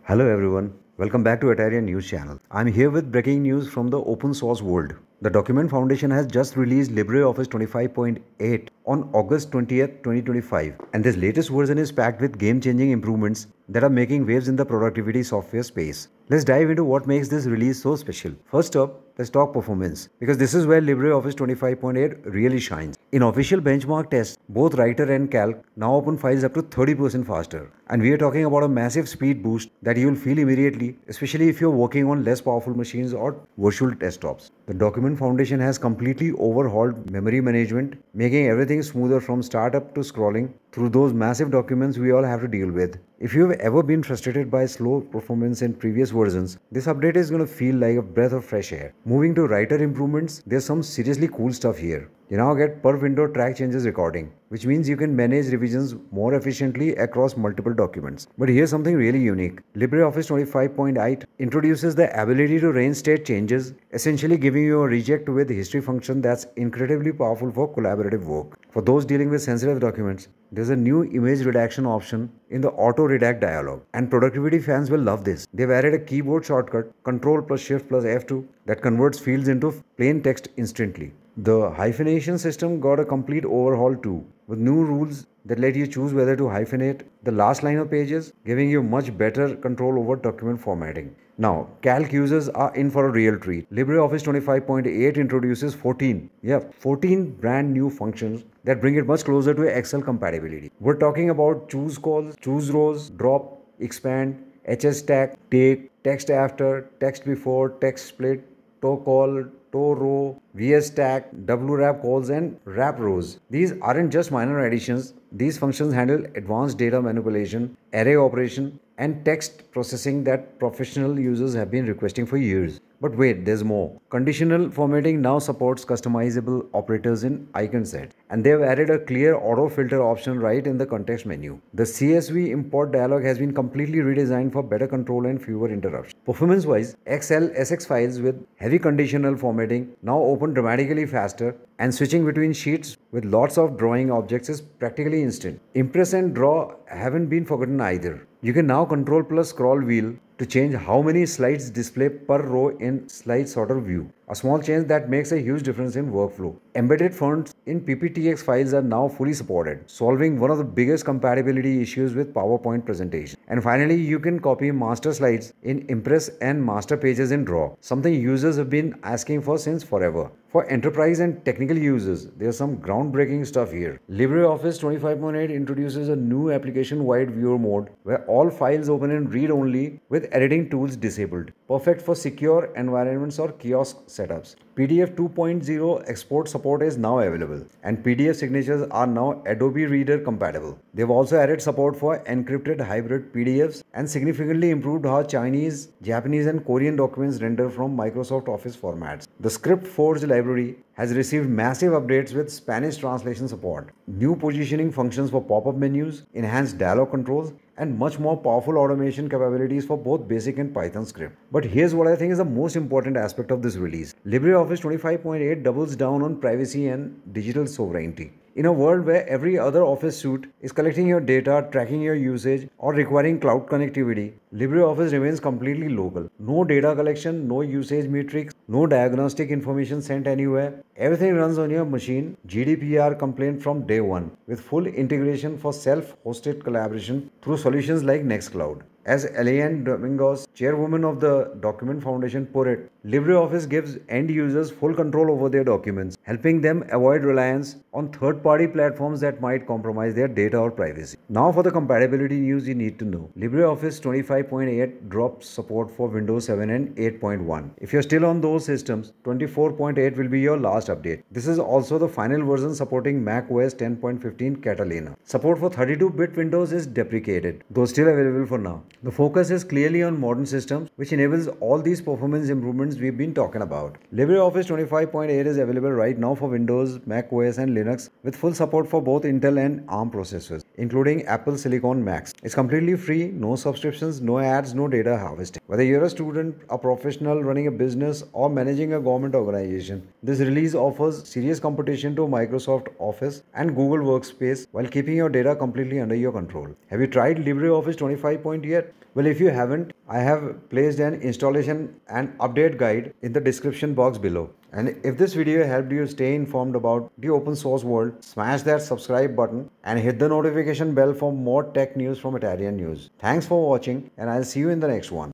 Hello everyone, welcome back to Atarian News Channel. I'm here with breaking news from the open source world. The Document Foundation has just released LibreOffice 25.8 on August 20th, 2025, and this latest version is packed with game-changing improvements that are making waves in the productivity software space. Let's dive into what makes this release so special. First up, let's talk performance, because this is where LibreOffice 25.8 really shines. In official benchmark tests, both Writer and Calc now open files up to 30% faster. And we are talking about a massive speed boost that you will feel immediately, especially if you're working on less powerful machines or virtual desktops. The Document Foundation has completely overhauled memory management, making everything smoother from startup to scrolling through those massive documents we all have to deal with. If you've ever been frustrated by slow performance in previous versions, this update is going to feel like a breath of fresh air. Moving to writer improvements, there's some seriously cool stuff here. You now get per window track changes recording, which means you can manage revisions more efficiently across multiple documents. But here's something really unique. LibreOffice 25.8 introduces the ability to reinstate changes, essentially giving you a reject with history function that's incredibly powerful for collaborative work. For those dealing with sensitive documents, there's a new image redaction option in the auto redact dialog, and productivity fans will love this. They've added a keyboard shortcut, Ctrl plus Shift plus F2, that converts fields into plain text instantly. The hyphenation system got a complete overhaul too, with new rules that let you choose whether to hyphenate the last line of pages, giving you much better control over document formatting. Now, Calc users are in for a real treat. LibreOffice 25.8 introduces 14 brand new functions that bring it much closer to Excel compatibility. We're talking about choose calls, choose rows, drop, expand, HS stack, take, text after, text before, text split, to call, to row, VS stack, WRAP calls, and wrap rows. These aren't just minor additions. These functions handle advanced data manipulation, array operation, and text processing that professional users have been requesting for years. But wait, there's more. Conditional formatting now supports customizable operators in icon set, and they've added a clear auto filter option right in the context menu. The CSV import dialog has been completely redesigned for better control and fewer interruptions. Performance-wise, XLSX files with heavy conditional formatting now open dramatically faster, and switching between sheets with lots of drawing objects is practically instant. Impress and Draw haven't been forgotten either. You can now control plus scroll wheel to change how many slides display per row in slide sorter view. A small change that makes a huge difference in workflow. Embedded fonts in PPTX files are now fully supported, solving one of the biggest compatibility issues with PowerPoint presentation. And finally, you can copy master slides in Impress and master pages in Draw, something users have been asking for since forever. For enterprise and technical users, there's some groundbreaking stuff here. LibreOffice 25.8 introduces a new application-wide viewer mode where all files open in read-only with editing tools disabled, perfect for secure environments or kiosk setups. PDF 2.0 export support is now available, and PDF signatures are now Adobe Reader compatible. They've also added support for encrypted hybrid PDFs and significantly improved how Chinese, Japanese, and Korean documents render from Microsoft Office formats. The Script Forge library has received massive updates with Spanish translation support, new positioning functions for pop-up menus, enhanced dialog controls, and much more powerful automation capabilities for both BASIC and Python script. But here's what I think is the most important aspect of this release. LibreOffice 25.8 doubles down on privacy and digital sovereignty. In a world where every other Office suite is collecting your data, tracking your usage, or requiring cloud connectivity, LibreOffice remains completely local. No data collection, no usage metrics, no diagnostic information sent anywhere. Everything runs on your machine, GDPR compliant from day one, with full integration for self-hosted collaboration through solutions like Nextcloud. As Eliane Domingos, chairwoman of the Document Foundation, put it, LibreOffice gives end users full control over their documents, helping them avoid reliance on third-party platforms that might compromise their data or privacy. Now for the compatibility news you need to know. LibreOffice 25.8 drops support for Windows 7 and 8.1. If you're still on those systems, 24.8 will be your last update. This is also the final version supporting Mac OS 10.15 Catalina. Support for 32-bit Windows is deprecated, though still available for now. The focus is clearly on modern systems, which enables all these performance improvements we've been talking about. LibreOffice 25.8 is available right now for Windows, Mac OS and Linux with full support for both Intel and ARM processors, including Apple Silicon Macs. It's completely free, no subscriptions, no ads, no data harvesting. Whether you're a student, a professional running a business or managing a government organization, this release offers serious competition to Microsoft Office and Google Workspace while keeping your data completely under your control. Have you tried LibreOffice 25 yet? Well, if you haven't, I have placed an installation and update guide in the description box below. And if this video helped you stay informed about the open source world, smash that subscribe button and hit the notification bell for more tech news from Atarian News. Thanks for watching and I'll see you in the next one.